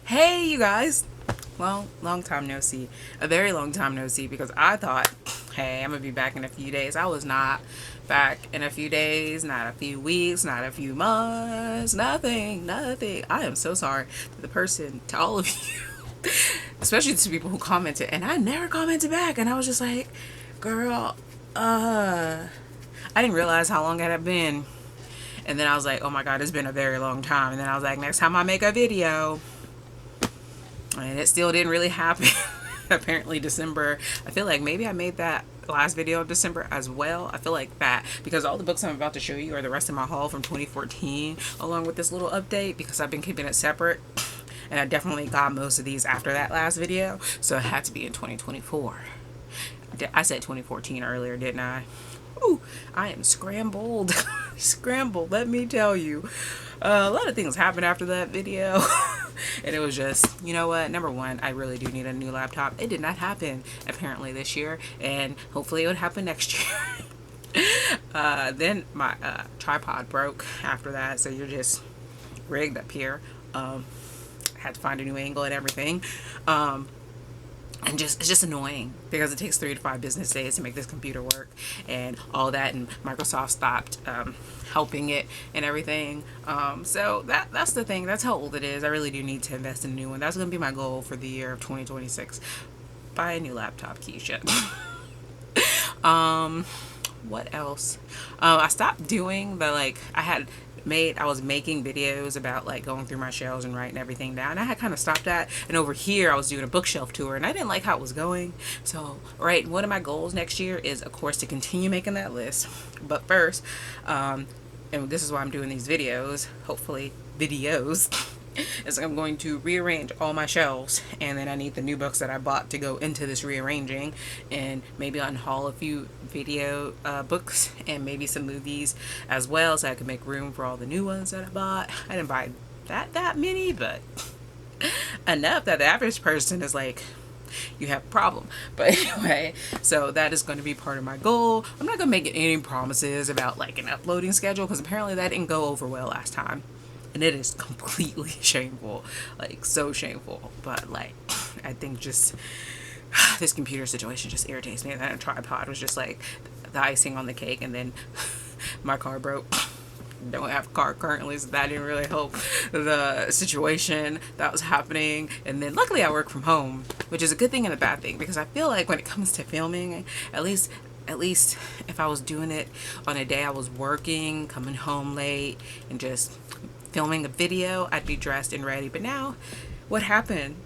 Hey, you guys. Well, long time no see. A very long time no see because I thought, hey, I'm going to be back in a few days. I was not back in a few days, not a few weeks, not a few months, nothing, nothing. I am so sorry to the person, to all of you, especially to people who commented. And I never commented back. And I was just like, girl, I didn't realize how long it had been. And then I was like, oh my God, it's been a very long time. And then I was like, next time I make a video, and it still didn't really happen. Apparently December, I feel like maybe I made that last video of December as well. I feel like that because all the books I'm about to show you are the rest of my haul from 2014 along with this little update because I've been keeping it separate, and I definitely got most of these after that last video, so it had to be in 2024. I said 2014 earlier, didn't I? Ooh, I am scrambled. Scrambled, let me tell you. A lot of things happened after that video. And it was just, you know what? Number one, I really do need a new laptop. It did not happen apparently this year, and hopefully it would happen next year. Then my tripod broke after that, so you're just rigged up here. Had to find a new angle and everything. And it's just annoying because it takes 3 to 5 business days to make this computer work and all that, and Microsoft stopped helping it and everything. So that's the thing. That's how old it is. I really do need to invest in a new one. That's going to be my goal for the year of 2026. Buy a new laptop, ke-sha. What else? I stopped doing the I was making videos about like going through my shelves and writing everything down. I had kind of stopped that, and over here I was doing a bookshelf tour, and I didn't like how it was going. So, right, one of my goals next year is, of course, to continue making that list. But first, and this is why I'm doing these videos, hopefully videos, is I'm going to rearrange all my shelves, and then I need the new books that I bought to go into this rearranging, and maybe unhaul a few video books and maybe some movies as well, so I can make room for all the new ones that I bought. I didn't buy that many, but enough that the average person is like, you have a problem. But anyway, so that is going to be part of my goal. I'm not going to make any promises about like an uploading schedule because apparently that didn't go over well last time. And it is completely shameful, like so shameful. But like, I think just this computer situation just irritates me. And then a tripod was just like the icing on the cake. And then my car broke. Don't have a car currently, so that didn't really help the situation that was happening. And then luckily I work from home, which is a good thing and a bad thing, because I feel like when it comes to filming, at least if I was doing it on a day I was working, coming home late, and just filming a video, I'd be dressed and ready. But now what happened,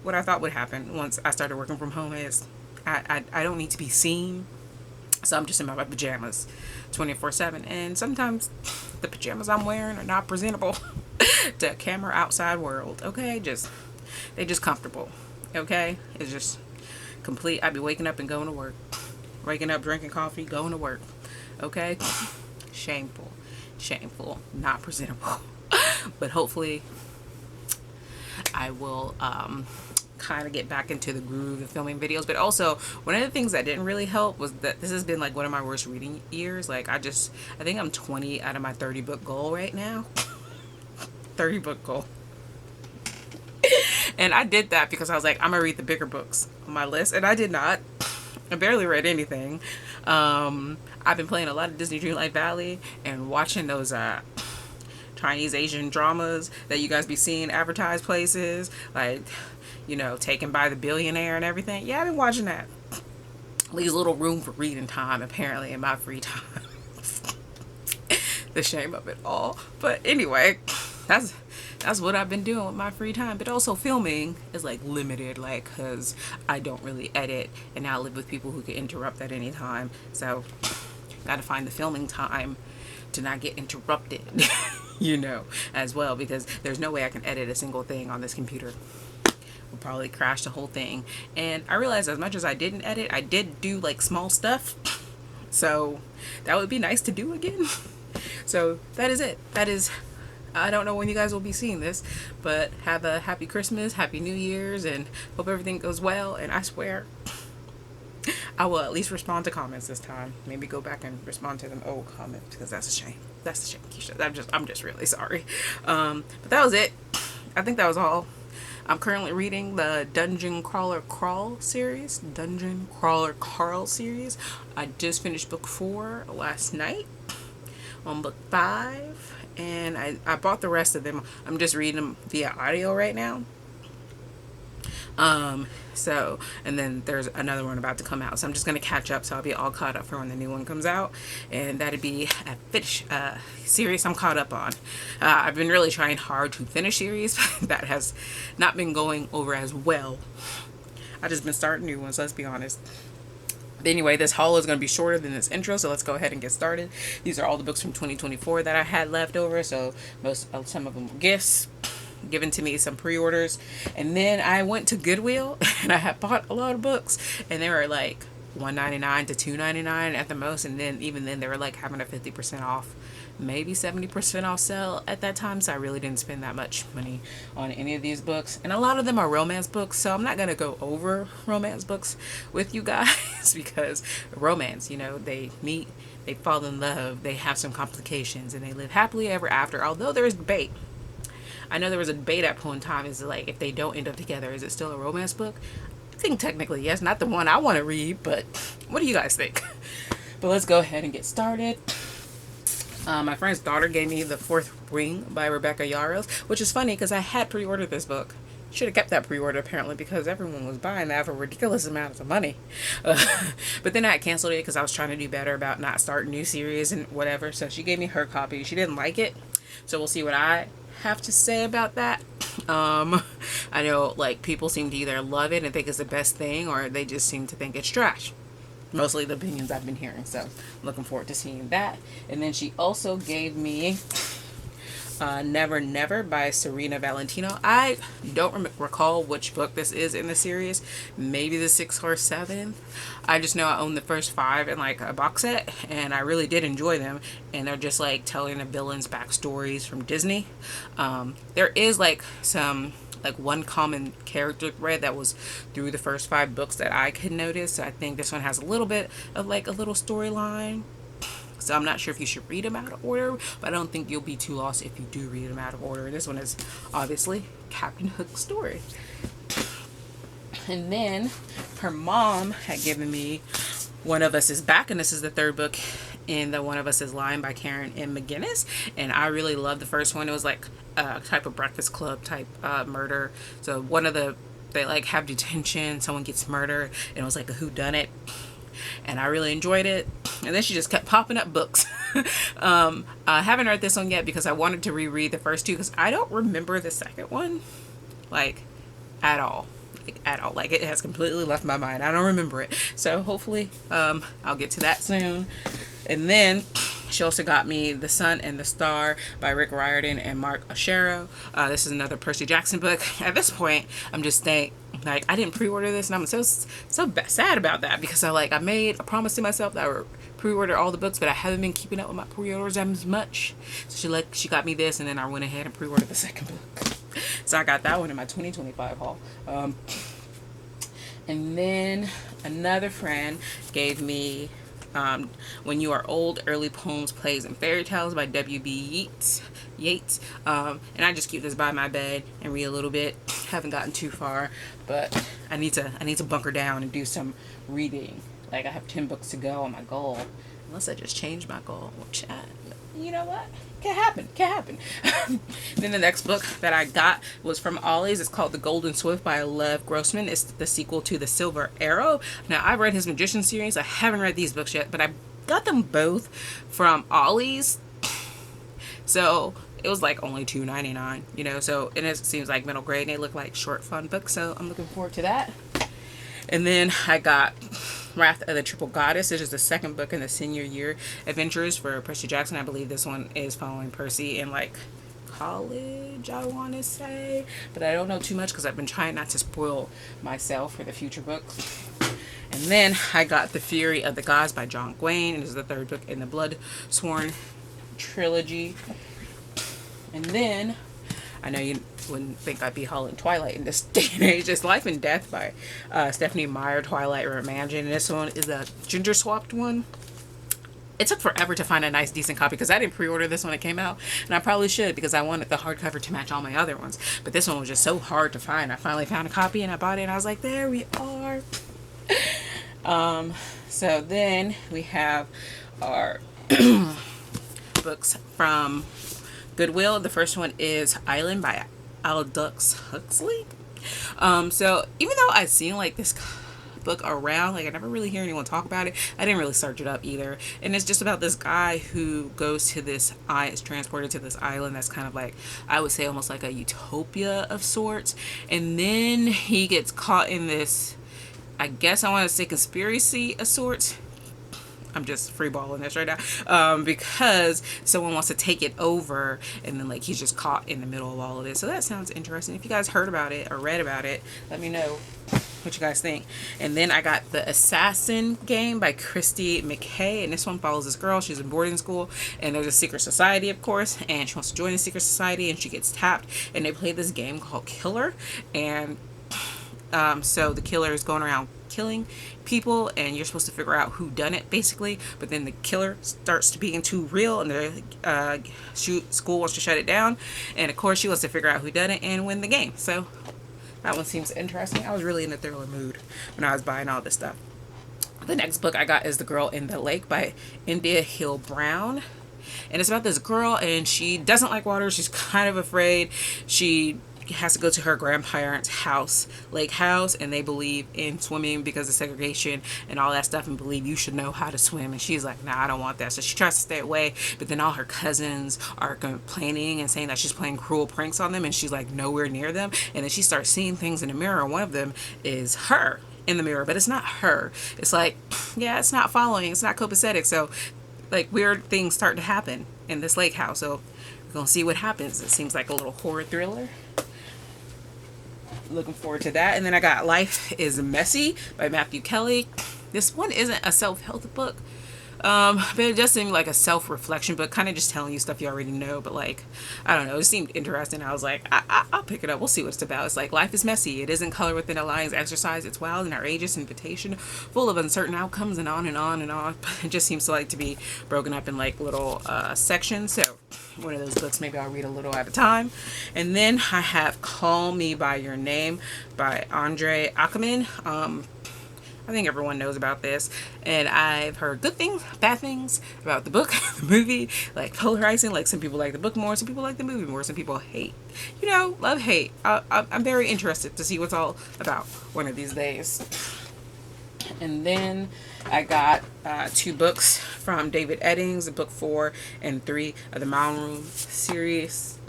what I thought would happen once I started working from home is I don't need to be seen, so I'm just in my pajamas 24/7, and sometimes the pajamas I'm wearing are not presentable to a camera outside world. Okay, they just comfortable. Okay, it's just complete. I'd be waking up and going to work, waking up, drinking coffee, going to work. Okay, shameful, not presentable. But hopefully I will kind of get back into the groove of filming videos. But also, one of the things that didn't really help was that this has been like one of my worst reading years. Like I think I'm 20 out of my 30 book goal right now. 30 book goal. And I did that because I was like, I'm gonna read the bigger books on my list, and I did not. I barely read anything. I've been playing a lot of Disney Dreamlight Valley and watching those Chinese Asian dramas that you guys be seeing advertised places, like, Taken by the Billionaire and everything. Yeah, I've been watching that. Leaves a little room for reading time, apparently, in my free time. The shame of it all. But anyway, that's what I've been doing with my free time. But also filming is like limited, like, because I don't really edit, and I live with people who can interrupt at any time. So gotta find the filming time to not get interrupted. As well, because there's no way I can edit a single thing on this computer. Will probably crash the whole thing. And I realized as much as I didn't edit, I did do like small stuff, so that would be nice to do again. So that is it. I don't know when you guys will be seeing this, but have a happy Christmas, happy New Year's, and hope everything goes well. And I swear I will at least respond to comments this time. Maybe go back and respond to them old comments, because that's a shame. That's a shame, ke-sha. I'm just really sorry. But that was it. I think that was all. I'm currently reading the Dungeon Crawler Crawl series. Dungeon Crawler Carl series. I just finished book 4 last night on book 5. And I bought the rest of them. I'm just reading them via audio right now. So, and then there's another one about to come out. So I'm just going to catch up. So I'll be all caught up for when the new one comes out. And that'd be a finish series I'm caught up on. I've been really trying hard to finish series. That has not been going over as well. I've just been starting new ones, let's be honest. But anyway, this haul is going to be shorter than this intro, so let's go ahead and get started. These are all the books from 2024 that I had left over. So some of them were gifts given to me, some pre-orders, and then I went to Goodwill and I had bought a lot of books, and they were like $1.99 to $2.99 at the most, and then even then they were like having a 50% off, maybe 70% off sale at that time. So I really didn't spend that much money on any of these books, and a lot of them are romance books, so I'm not gonna go over romance books with you guys because romance, you know, they meet, they fall in love, they have some complications, and they live happily ever after, although there is debate. I know there was a debate at one time, is like, if they don't end up together, is it still a romance book? I think technically yes, not the one I want to read, but what do you guys think? But let's go ahead and get started. My friend's daughter gave me The Fourth Ring by Rebecca Yarros, which is funny because I had pre-ordered this book. Should have kept that pre-order apparently, because everyone was buying that for ridiculous amounts of money. But then I canceled it because I was trying to do better about not starting new series and whatever. So she gave me her copy. She didn't like it, so we'll see what I have to say about that. I know like people seem to either love it and think it's the best thing, or they just seem to think it's trash. Mostly the opinions I've been hearing, so I'm looking forward to seeing that. And then she also gave me Never Never by Serena Valentino. I don't recall which book this is in the series, maybe the 6th or 7th. I just know I own the first 5 in like a box set, and I really did enjoy them, and they're just like telling the villains backstories from Disney. There is like some like one common character thread that was through the first 5 books that I could notice, so I think this one has a little bit of like a little storyline. So I'm not sure if you should read them out of order, but I don't think you'll be too lost if you do read them out of order. This one is obviously Captain Hook's story. And then her mom had given me One of Us Is Back, and this is the 3rd book in the One of Us Is Lying by Karen M. McGinnis. And I really loved the first one. It was like a type of Breakfast Club type murder. So they like have detention, someone gets murdered, and it was like a whodunit. And I really enjoyed it. And then she just kept popping up books. I haven't read this one yet because I wanted to reread the first 2, because I don't remember the second one like at all. Like it has completely left my mind. I don't remember it. So hopefully I'll get to that soon. And then she also got me The Sun and the Star by Rick Riordan and Mark Oshero. This is another Percy Jackson book. At this point, I'm just thinking, like, I didn't pre-order this, and I'm so sad about that, because I made a promise to myself that I would pre-order all the books, but I haven't been keeping up with my pre-orders as much. So she got me this, and then I went ahead and pre-ordered the second book. So I got that one in my 2025 haul. And then another friend gave me When You Are Old, Early Poems, Plays, and Fairy Tales by W.B. Yeats. And I just keep this by my bed and read a little bit. Haven't gotten too far, but I need to bunker down and do some reading. Like, I have 10 books to go on my goal, unless I just change my goal, which you know what, can happen. Then the next book that I got was from Ollie's. It's called The Golden Swift by Lev Grossman. It's the sequel to The Silver Arrow. Now, I've read his Magician series. I haven't read these books yet, but I got them both from Ollie's. So it was like only $2.99, you know. So, and it seems like middle grade, and they look like short, fun books. So I'm looking forward to that. And then I got Wrath of the Triple Goddess. This is the 2nd book in the senior year adventures for Percy Jackson. I believe this one is following Percy in like college, I want to say, but I don't know too much because I've been trying not to spoil myself for the future books. And then I got The Fury of the Gods by John Gwain, and this is the 3rd book in the Blood Sworn trilogy. And then I know you wouldn't think I'd be hauling Twilight in this day and age. It's Life and Death by Stephanie Meyer, Twilight Reimagined. And this one is a ginger swapped one. It took forever to find a nice, decent copy because I didn't pre-order this when it came out, and I probably should because I wanted the hardcover to match all my other ones. But this one was just so hard to find. I finally found a copy and I bought it, and I was like, there we are. So then we have our books from Goodwill. The first one is Island by Aldous Huxley. So even though I've seen like this book around, like I never really hear anyone talk about it, I didn't really search it up either. And it's just about this guy who goes to this is transported to this island that's kind of like, I would say almost like a utopia of sorts, and then he gets caught in this, I guess I want to say, conspiracy of sorts. I'm just freeballing this right now, because someone wants to take it over, and then like he's just caught in the middle of all of this. So that sounds interesting. If you guys heard about it or read about it, let me know what you guys think. And then I got The Assassin Game by Christy McKay, and this one follows this girl. She's in boarding school, and there's a secret society, of course, and she wants to join the secret society, and she gets tapped, and they play this game called Killer, and so the killer is going around killing people, and you're supposed to figure out who done it, basically. But then the killer starts to being too real, and the school wants to shut it down, and of course she wants to figure out who done it and win the game. So that one seems interesting. I was really in a thriller mood when I was buying all this stuff. The next book I got is The Girl in the Lake by India Hill Brown, and it's about this girl, and she doesn't like water. She's kind of afraid. She has to go to her grandparents' house, lake house, and they believe in swimming because of segregation and all that stuff, and believe you should know how to swim. And she's like, nah, I don't want that. So she tries to stay away, but then all her cousins are complaining and saying that she's playing cruel pranks on them, and she's like nowhere near them. And then she starts seeing things in the mirror, and one of them is her in the mirror, but it's not her. It's like, yeah, it's not following, it's not copacetic. So like weird things start to happen in this lake house. So we're gonna see what happens. It seems like a little horror thriller. Looking forward to that. And then I got Life is Messy by Matthew Kelly. This one isn't a self-help book, but it just seemed like a self-reflection book, kind of just telling you stuff you already know. But like, I don't know, it seemed interesting. I was like, I'll pick it up. We'll see what it's about. It's like, life is messy. It isn't color within a lion's exercise. It's wild and outrageous invitation, full of uncertain outcomes, and on and on and on. But it just seems to like to be broken up in like little sections. So one of those books, maybe I'll read a little at a time. And then I have Call Me by Your Name by Andre Ackerman. I think everyone knows about this, and I've heard good things, bad things about the book, the movie, like polarizing. Like some people like the book more, some people like the movie more, some people hate. You know, love, hate. I'm very interested to see what's all about one of these days. And then I got 2 books from David Eddings, book 4 and 3 of the Mound Room series.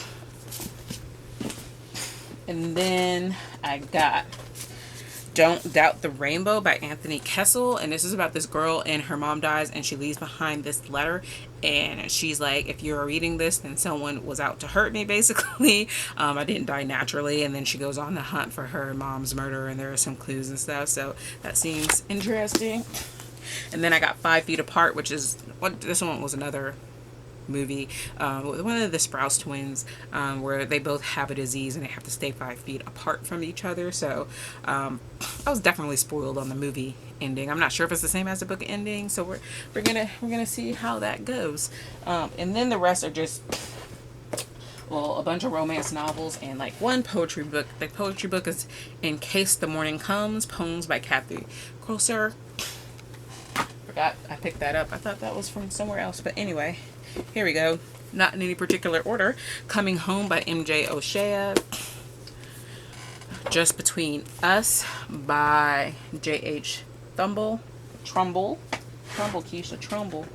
And then I got Don't Doubt the Rainbow by Anthony Kessel, and this is about this girl, and her mom dies, and she leaves behind this letter, and she's like, if you're reading this, then someone was out to hurt me, basically. I didn't die naturally. And then she goes on the hunt for her mom's murder, and there are some clues and stuff, so that seems interesting. And then I got 5 Feet Apart, which is what this one was, another movie, one of the Sprouse twins, where they both have a disease and they have to stay 5 feet apart from each other. So I was definitely spoiled on the movie ending. I'm not sure if it's the same as the book ending, so we're gonna see how that goes. And then the rest are just, well, a bunch of romance novels and like one poetry book. The poetry book is In Case the Morning Comes, poems by Kathy Crosser. Forgot I picked that up. I thought that was from somewhere else, but anyway, here we go. Not in any particular order. Coming Home by M.J. O'Shea. Just Between Us by J.H. Trumbull, ke-sha, Trumbull.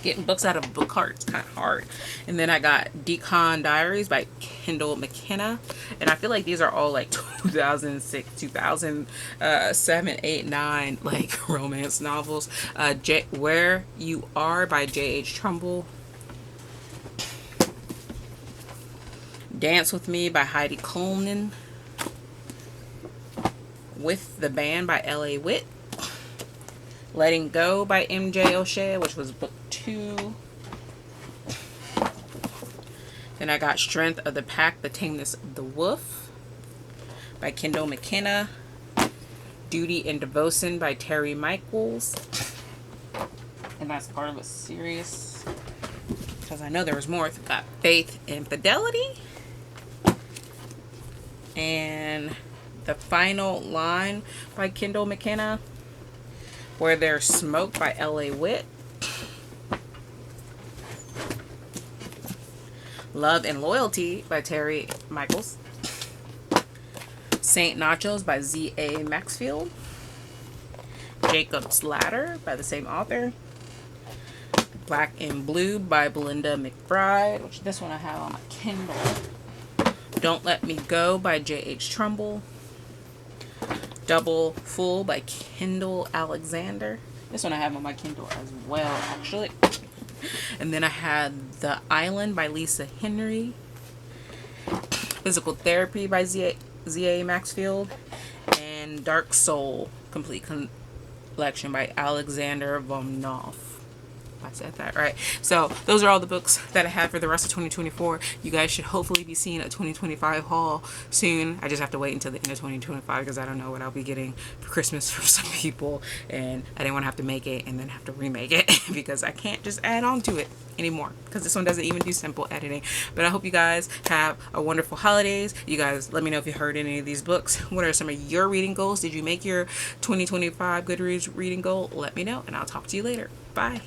Getting books out of Bookhaul, it's kind of hard. And then I got Decon Diaries by Kendall McKenna. And I feel like these are all like 2006, 2007, 8, 9 like romance novels. Where You Are by J.H. Trumbull. Dance With Me by Heidi Coleman. With the Band by L.A. Witt. Letting Go by M.J. O'Shea, which was book 2. Then I got Strength of the Pack, The Tameness of the Wolf by Kendall McKenna. Duty and Devotion by Terry Michaels. and that's part of a series, because I know there was more. We've got Faith and Fidelity, and The Final Line by Kendall McKenna, Where There's Smoke by L.A. Witt, Love and Loyalty by Terry Michaels, Saint Nachos by Z.A. Maxfield, Jacob's Ladder by the same author, Black and Blue by Belinda McBride, which this one I have on my Kindle, Don't Let Me Go by J.H. Trumbull, Double Full by Kendall Alexander. This one I have on my Kindle as well, actually. And then I had The Island by Lisa Henry, Physical Therapy by Z.A. Maxfield, and Dark Soul Complete Collection by Alexander Vomnov. I said that right. So those are all the books that I have for the rest of 2024. You guys should hopefully be seeing a 2025 haul soon. I just have to wait until the end of 2025 because I don't know what I'll be getting for Christmas from some people, and I didn't want to have to make it and then have to remake it because I can't just add on to it anymore because this one doesn't even do simple editing. But I hope you guys have a wonderful holidays. You guys let me know if you heard any of these books. What are some of your reading goals? Did you make your 2025 Goodreads reading goal? Let me know, and I'll talk to you later. Bye.